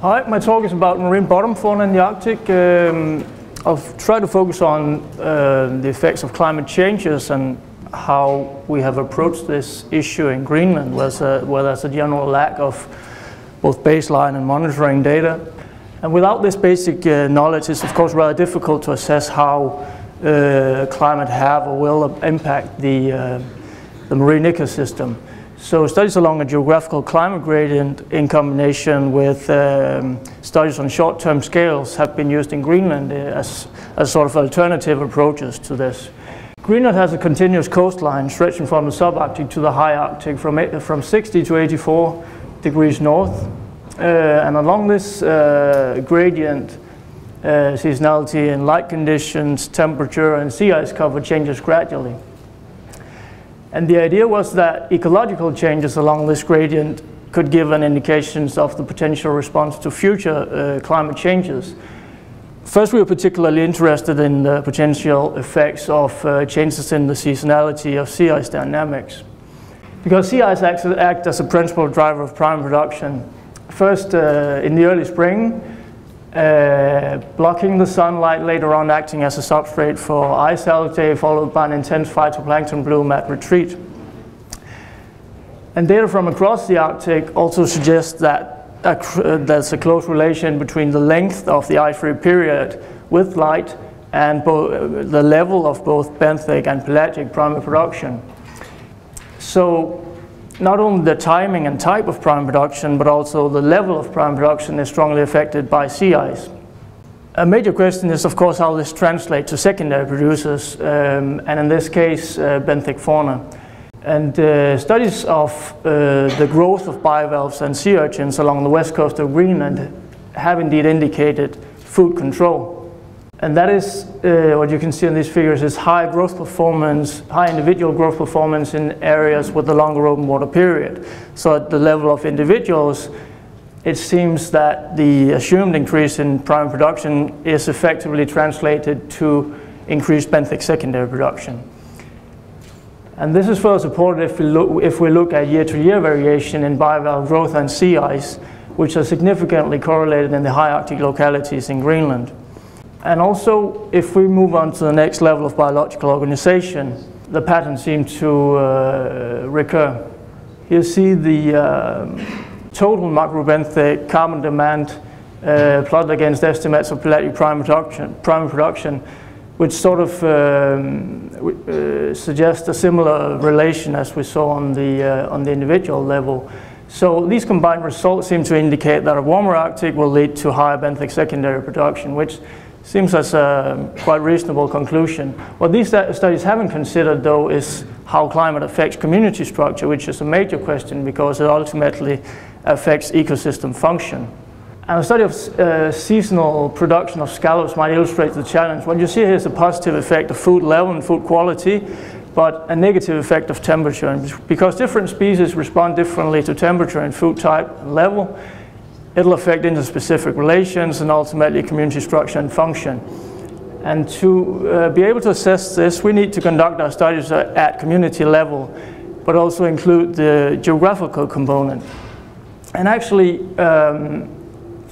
Hi, my talk is about marine bottom fauna in the Arctic. I'll try to focus on the effects of climate changes and how we have approached this issue in Greenland, where there's a general lack of both baseline and monitoring data. And without this basic knowledge, it's of course rather difficult to assess how climate have or will impact the marine ecosystem. So studies along a geographical climate gradient in combination with studies on short-term scales have been used in Greenland as sort of alternative approaches to this. Greenland has a continuous coastline stretching from the subarctic to the high Arctic from 60 to 84 degrees north. And along this gradient, seasonality in light conditions, temperature and sea ice cover changes gradually. And the idea was that ecological changes along this gradient could give an indication of the potential response to future climate changes. First, we were particularly interested in the potential effects of changes in the seasonality of sea ice dynamics. Because sea ice act as a principal driver of primary production. First, in the early spring, blocking the sunlight, later on acting as a substrate for ice algae, followed by an intense phytoplankton bloom at retreat. And data from across the Arctic also suggests that there's a close relation between the length of the ice-free period with light and the level of both benthic and pelagic primary production. So not only the timing and type of primary production, but also the level of primary production is strongly affected by sea ice. A major question is, of course, how this translates to secondary producers, and in this case, benthic fauna. And studies of the growth of bivalves and sea urchins along the west coast of Greenland have indeed indicated food control. And that is what you can see in these figures is high growth performance, high individual growth performance in areas with a longer open water period. So at the level of individuals, it seems that the assumed increase in primary production is effectively translated to increased benthic secondary production. And this is further supported if we look at year-to-year variation in bivalve growth and sea ice, which are significantly correlated in the high Arctic localities in Greenland. And also, if we move on to the next level of biological organization, the patterns seem to recur. You see the total macrobenthic carbon demand plotted against estimates of pelagic primary production, which sort of suggests a similar relation as we saw on the individual level. So these combined results seem to indicate that a warmer Arctic will lead to higher benthic secondary production, which seems as a quite reasonable conclusion. What these studies haven't considered, though, is how climate affects community structure, which is a major question because it ultimately affects ecosystem function. And a study of seasonal production of scallops might illustrate the challenge. What you see here is a positive effect of food level and food quality, but a negative effect of temperature. And because different species respond differently to temperature and food type and level, it'll affect interspecific relations and ultimately community structure and function. And to be able to assess this, we need to conduct our studies at community level, but also include the geographical component. And actually,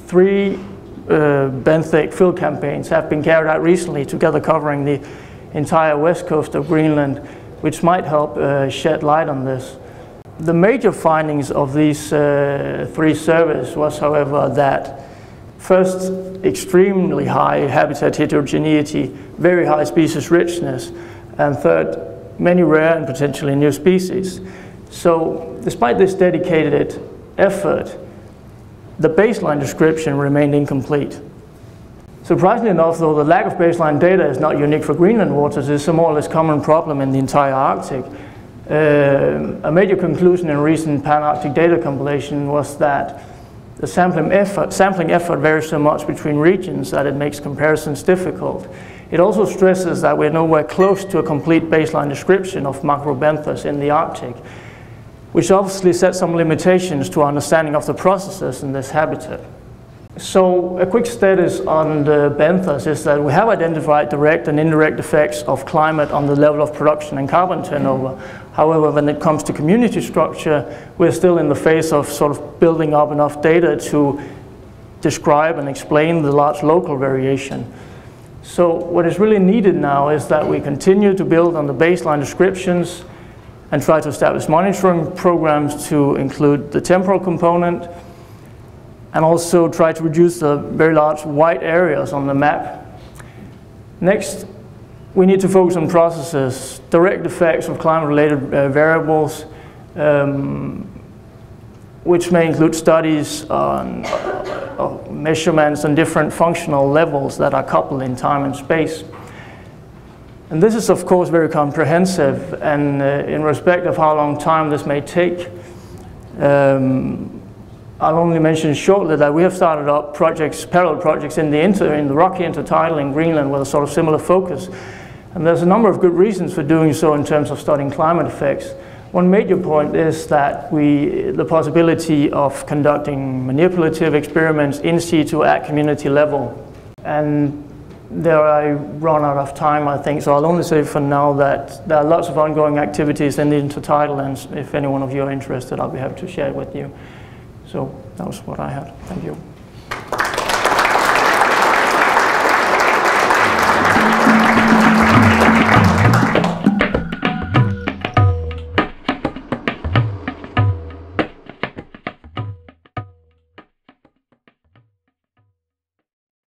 3 benthic field campaigns have been carried out recently, together covering the entire west coast of Greenland, which might help shed light on this. The major findings of these 3 surveys was, however, that first, extremely high habitat heterogeneity, very high species richness, and third, many rare and potentially new species. So despite this dedicated effort, the baseline description remained incomplete. Surprisingly enough, though, the lack of baseline data is not unique for Greenland waters. It's a more or less common problem in the entire Arctic. A major conclusion in recent Pan-Arctic data compilation was that the sampling effort varies so much between regions that it makes comparisons difficult. It also stresses that we're nowhere close to a complete baseline description of macrobenthos in the Arctic, which obviously sets some limitations to our understanding of the processes in this habitat. So a quick status on the benthos is that we have identified direct and indirect effects of climate on the level of production and carbon turnover. However, when it comes to community structure, we're still in the phase of sort of building up enough data to describe and explain the large local variation. So what is really needed now is that we continue to build on the baseline descriptions and try to establish monitoring programs to include the temporal component, and also try to reduce the very large white areas on the map. Next, we need to focus on processes, direct effects of climate-related variables, which may include studies on measurements on different functional levels that are coupled in time and space. And this is, of course, very comprehensive, and in respect of how long time this may take, I'll only mention shortly that we have started up projects, parallel projects in the Rocky Intertidal in Greenland with a sort of similar focus. And there's a number of good reasons for doing so in terms of studying climate effects. One major point is that the possibility of conducting manipulative experiments in situ at community level. And there I run out of time, I think, so I'll only say for now that there are lots of ongoing activities in the Intertidal, and if any one of you are interested, I'll be happy to share it with you. So that was what I had. Thank you.